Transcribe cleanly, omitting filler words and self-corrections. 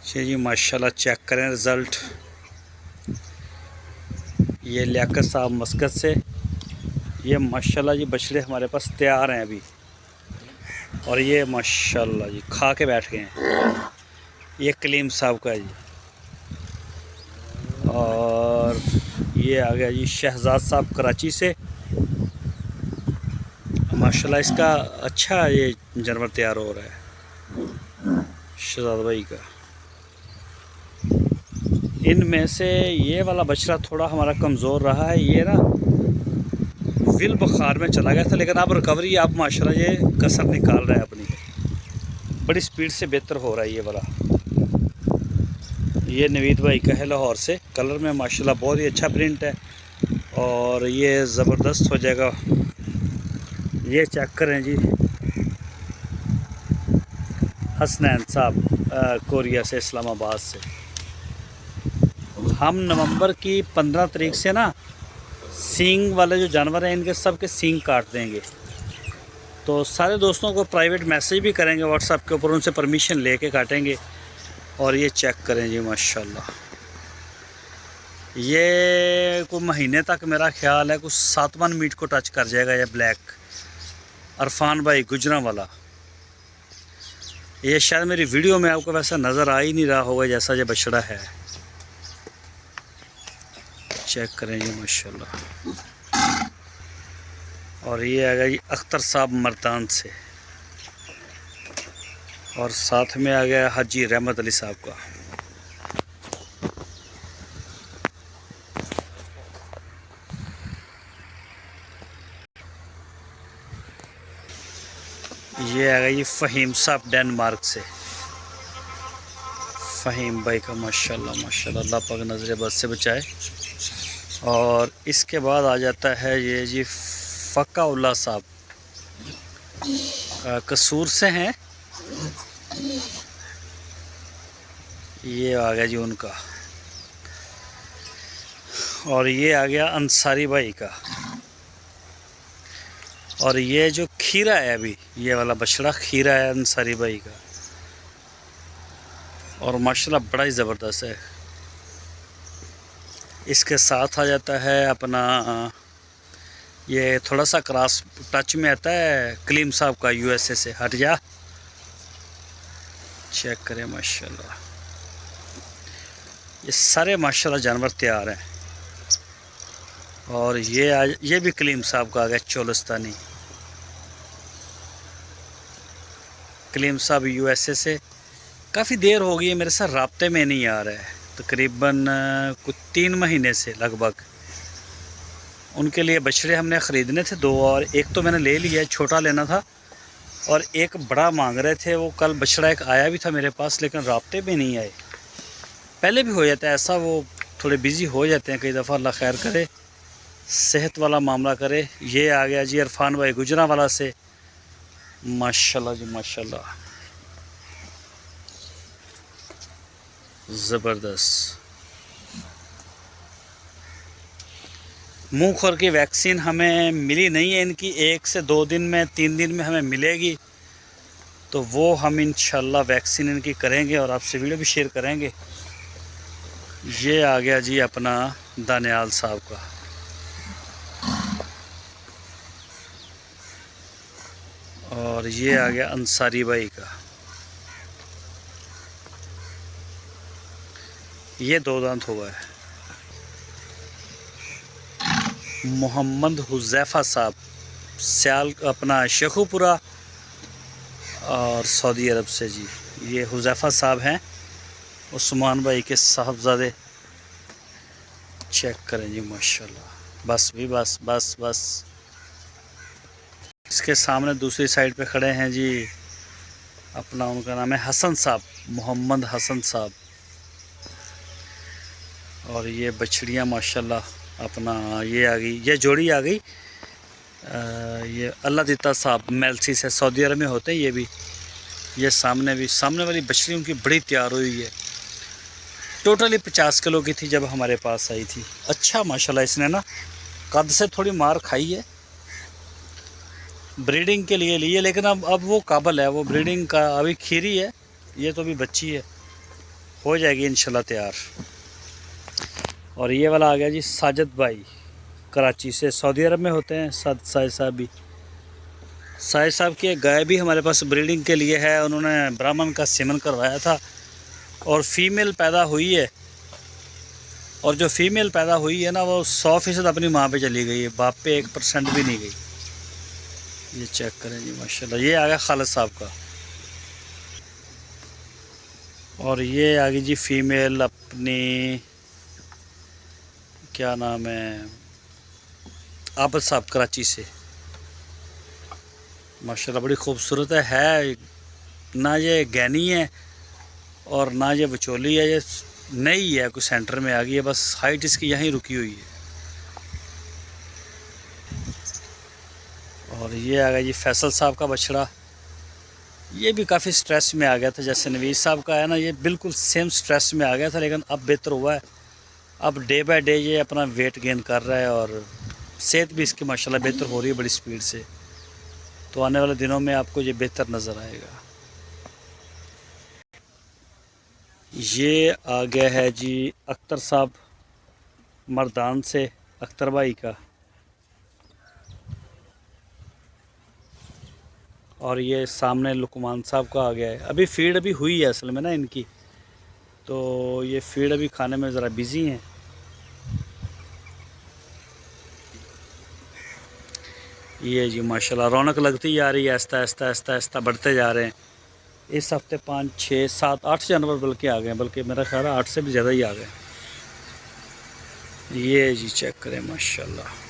जी माशाल्लाह चेक करें रिज़ल्ट। ये लियाकत साहब मस्कत से ये माशाल्लाह जी बछड़े हमारे पास तैयार हैं अभी। और ये माशाल्लाह जी खा के बैठ गए हैं। ये कलीम साहब का है जी। और ये आ गया जी शहजाद साहब कराची से। माशाल्लाह इसका अच्छा ये जानवर तैयार हो रहा है शहजाद भाई का। इनमें से ये वाला बछड़ा थोड़ा हमारा कमज़ोर रहा है। ये ना विल बुखार में चला गया था, लेकिन अब रिकवरी आप माशाल्लाह ये कसर निकाल रहा है अपनी, बड़ी स्पीड से बेहतर हो रहा है ये वाला। ये नवीद भाई का है लाहौर से। कलर में माशाल्लाह बहुत ही अच्छा प्रिंट है और ये ज़बरदस्त हो जाएगा। ये चेक करें जी हसनैन साहब कोरिया से, इस्लामाबाद से। हम नवंबर की 15 तारीख से ना सींग वाले जो जानवर हैं इनके सब के सींग काट देंगे। तो सारे दोस्तों को प्राइवेट मैसेज भी करेंगे व्हाट्सएप के ऊपर, उनसे परमिशन लेके काटेंगे। और ये चेक करें जी माशाल्लाह, ये कुछ महीने तक मेरा ख्याल है कुछ 7वां मीट को टच कर जाएगा। ये ब्लैक अरफान भाई गुजरा वाला। ये शायद मेरी वीडियो में आपको वैसा नज़र आ ही नहीं रहा होगा जैसा ये बछड़ा है। चेक करें जी माशाल्लाह। और ये आ गया जी अख्तर साहब मर्दान से। और साथ में आ गया हाजी रहमत अली साहब का। ये आ गया जी फ़हीम साहब डेनमार्क से। फ़हीम भाई का माशाल्लाह माशाल्लाह, अल्लाह पाक नज़र बद से बचाए। और इसके बाद आ जाता है ये जी फ़काउल्लाह साहब कसूर से हैं। ये आ गया जी उनका। और ये आ गया अंसारी भाई का। और ये जो खीरा है अभी ये वाला बछड़ा खीरा है अंसारी भाई का। और माशाल्लाह बड़ा ही ज़बरदस्त है। इसके साथ आ जाता है अपना ये थोड़ा सा क्रॉस टच में आता है कलीम साहब का यूएसए से। हट जा, चेक करें माशाल्लाह। ये सारे माशाल्लाह जानवर तैयार हैं। और ये भी कलीम साहब का आ गया चोलस्तानी। कलीम साहब यूएसए से। काफ़ी देर हो गई है मेरे साथ राब्ते में नहीं आ रहा है, तकरीबन कुछ 3 महीने से लगभग। उनके लिए बछड़े हमने ख़रीदने थे 2, और एक तो मैंने ले लिया, छोटा लेना था, और एक बड़ा मांग रहे थे। वो कल बछड़ा एक आया भी था मेरे पास, लेकिन राब्ते में नहीं आए। पहले भी हो जाता है ऐसा, वो थोड़े बिज़ी हो जाते हैं कई दफ़ा। अल्लाह खैर करे, सेहत वाला मामला करे। ये आ गया जी इरफान भाई गुजरा वाला से। माशाल्लाह जी माशाल्लाह, ज़बरदस्त। मुँह खुर की वैक्सीन हमें मिली नहीं है इनकी। 1 से 2 दिन में 3 दिन में हमें मिलेगी, तो वो हम इंशाल्लाह वैक्सीन इनकी करेंगे और आपसे वीडियो भी शेयर करेंगे। ये आ गया जी अपना दानियाल साहब का। और ये आ गया अंसारी भाई का। ये 2 दांत हुआ है। मोहम्मद हुज़ैफ़ा साहब सियाल अपना शेखुपुरा और सऊदी अरब से जी। ये हुज़ैफ़ा साहब हैं उस्मान भाई के साहबजादे। चेक करें जी माशाल्लाह। बस भी बस बस बस। इसके सामने दूसरी साइड पे खड़े हैं जी अपना, उनका नाम है हसन साहब, मोहम्मद हसन साहब। और ये बछड़ियाँ माशाल्लाह अपना ये आ गई, ये जोड़ी आ गई। ये अल्लाह दिता साहब मेलसी से, सऊदी अरब में होते हैं ये भी। ये सामने वाली बछड़ी उनकी बड़ी तैयार हुई है। टोटली 50 किलो की थी जब हमारे पास आई थी। अच्छा माशाल्लाह, इसने ना कद से थोड़ी मार खाई है, ब्रीडिंग के लिए लिए, लेकिन अब वो काबल है, वो ब्रीडिंग का। अभी खीरी है, ये तो अभी बच्ची है। हो जाएगी इंशाल्लाह तैयार। और ये वाला आ गया जी साजिद भाई, कराची से, सऊदी अरब में होते हैं साजिद साहब भी। साजिद साहब की एक गाय भी हमारे पास ब्रीडिंग के लिए है, उन्होंने ब्राह्मण का सीमन करवाया था और फीमेल पैदा हुई है। और जो फीमेल पैदा हुई है ना, वो 100% अपनी माँ पे चली गई है, बाप पे 1% भी नहीं गई। ये चेक करें जी माशाल्लाह। ये आ गया खालिद साहब का। और ये आ गई जी फीमेल अपनी, क्या नाम है, आबिद साहब कराची से। माशाल्लाह बड़ी खूबसूरत है ना, ये गैनी है और ना ये बचोली है, ये नई है, कोई सेंटर में आ गई है, बस हाइट इसकी यहीं रुकी हुई है। और ये आ गया जी फैसल साहब का बछड़ा। ये भी काफ़ी स्ट्रेस में आ गया था, जैसे नवीस साहब का है ना, ये बिल्कुल सेम स्ट्रेस में आ गया था, लेकिन अब बेहतर हुआ है। अब डे बाय डे ये अपना वेट गेन कर रहा है और सेहत भी इसकी माशाल्लाह बेहतर हो रही है बड़ी स्पीड से। तो आने वाले दिनों में आपको ये बेहतर नज़र आएगा। ये आ गया है जी अख्तर साहब मर्दान से, अख्तर भाई का। और ये सामने लुकमान साहब का आ गया है। अभी फीड अभी हुई है असल में ना इनकी, तो ये फीड अभी खाने में ज़रा बिज़ी हैं। ये जी माशाल्लाह रौनक लगती जा रही है, आहिस्ता आहिस्ता आहिस्ता आहिस्ता बढ़ते जा रहे हैं। इस हफ्ते 5, 6, 7, 8 जानवर बल्कि आ गए, बल्कि मेरा ख्याल है 8 से भी ज़्यादा ही आ गए। ये जी चेक करें माशाल्लाह।